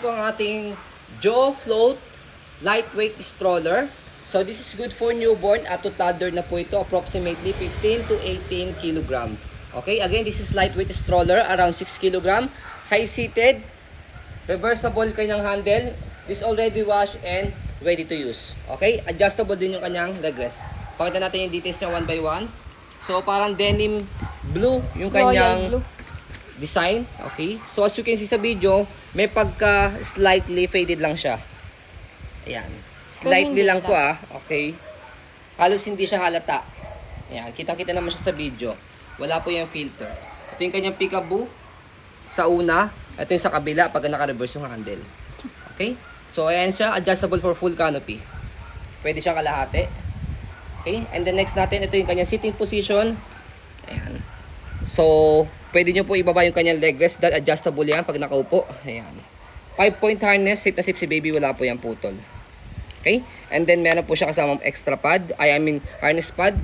Ito ang ating Joe Float lightweight stroller. So this is good for newborn at to toddler na po ito, approximately 15 to 18 kg. Okay, again, this is lightweight stroller, around 6 kg, high seated, reversible kanyang handle, this already washed and ready to use. Okay, adjustable din yung kanyang leg rest. Pakita natin yung details niya one by one. So parang denim blue yung kanyang Royal blue design. Okay, so as you can see sa video, may pagka slightly faded lang siya. Ayan, slightly lang po okay, halos hindi siya halata. Ayan, kitang-kita naman siya sa video, wala po yung filter. Ito yung kanyang peekaboo sa una, ito yung sa kabila pag naka-reverse yung handle. Okay, so ayan siya, adjustable for full canopy, pwede siyang kalahati. Okay, and then next natin, ito yung kanyang sitting position. Ayan, so pwede nyo po ibaba yung kanyang leg rest, dahil adjustable yan pag nakaupo. Ayan, 5-point harness, safe na safe si baby, wala po yung putol. Okay, and then meron po siya kasamang extra pad, harness pad.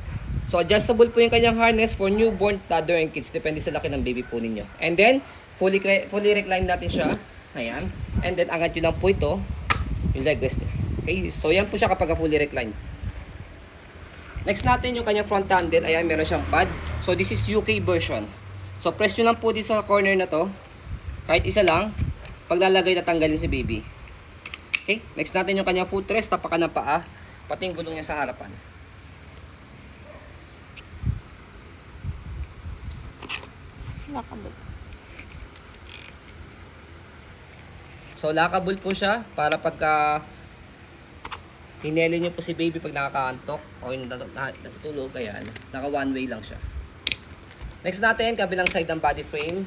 So adjustable po yung kanyang harness for newborn, toddler, and kids, depende sa laki ng baby po ninyo. And then fully recline natin siya. Ayan, and then angat nyo lang po ito, yung leg rest niya. Okay, so yan po siya kapag fully recline. Next natin yung kanyang front handle. Ayan, meron siyang pad. So this is UK version. So press nyo lang po dito sa corner na to, kahit isa lang, paglalagay tatanggalin si baby. Okay, next natin yung kanyang footrest, tapakan ng paa, pati yung gulong niya sa harapan. lockable. So lockable po siya para pagka hineli nyo po si baby pag nakakaantok o natutulog, ayan, naka one way lang siya. Next natin, kabilang side ng body frame.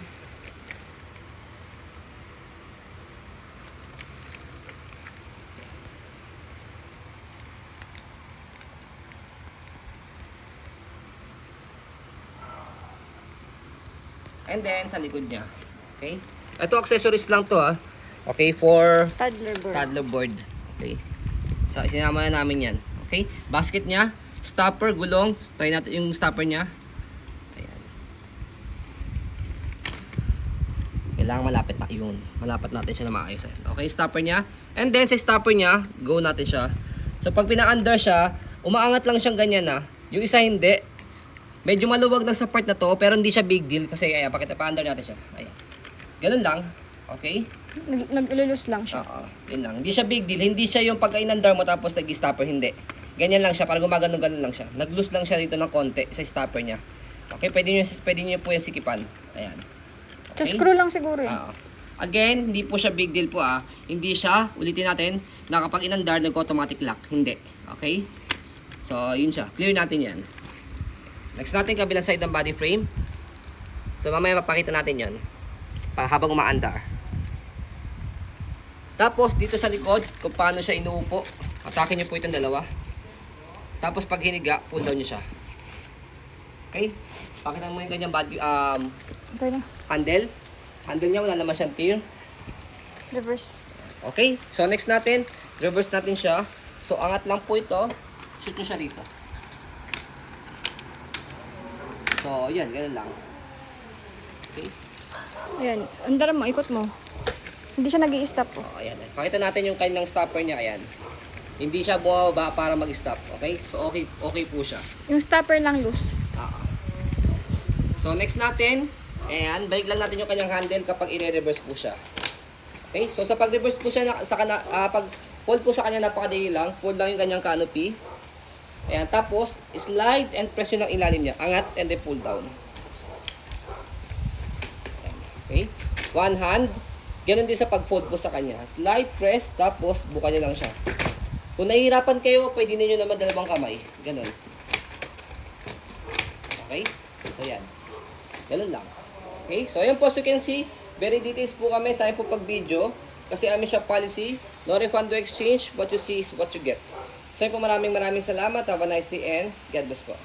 And then, sa likod niya. Okay? Ito, accessories lang to Okay, for toddler board. Okay. So, sinama na namin yan. Okay? Basket niya, stopper, gulong. Try natin yung stopper niya. Ayan. Kailangan malapit na yun. Malapit natin siya na maayos. Okay, stopper niya. And then, sa stopper niya, go natin siya. So, pag pina-under siya, umaangat lang siyang ganyan Yung isa hindi. Medyo maluwag lang sa part na to, pero hindi siya big deal kasi ayan, pakita pa-under natin siya. Ayan. Ganun lang. Okay? Nag-lulus lang siya. Oo, yun lang. Hindi siya big deal. Hindi siya yung pag-inundar mo tapos nag-stopper, hindi. Ganyan lang siya, parang gumagano-ganon lang siya. Nag-loose lang siya dito ng konti sa stopper niya. Okay, pwede niyo po yung sikipan. Ayan. So, screw lang siguro yun. Oo. Again, hindi po siya big deal po Hindi siya, ulitin natin, na kapag inundar, nag-automatic lock. Hindi. Okay? So, yun siya. Clear natin yan. Next natin, kabilang side ng body frame. So, mamaya mapakita natin yan habang umaandar. Tapos, dito sa likod, kung paano siya inuupo. Atakin niyo po itong dalawa. Tapos, pag hiniga, pull down niyo siya. Okay? Pakita mo yung kanyang body, handle. Handle niya, wala naman siyang tear. Reverse. Okay? So, next natin, reverse natin siya. So, angat lang po ito. Shoot nyo siya dito. So, yan, ganun lang. Okay? Ayan, andar mo, ikot mo. Hindi siya nag-i-stop Ayan. Pakita natin yung kanilang stopper niya, ayan. Hindi siya bumaba para mag-stop, okay? So, okay po siya. Yung stopper lang loose. So, next natin, ayan, balik lang natin yung kanyang handle kapag i-reverse po siya. Okay? So, sa pag-reverse po siya, pag fold po sa kanya, napakadali lang. Fold lang yung kanyang canopy. Ayan, tapos, slide and press yun ang ilalim niya. Angat and then pull down. Okay? One hand. Ganon din sa pag-fold po sa kanya. Slide, press, tapos buka nyo lang siya. Kung nahihirapan kayo, pwede ninyo naman dalawang kamay. Ganon. Okay? So, yan. Ganon lang. Okay? So, ayan po, as you can see, very details po kami sa po pag-video. Kasi amin siya policy, no refund, no exchange. What you see is what you get. So, yun po, maraming salamat. Have a nice day and God bless po.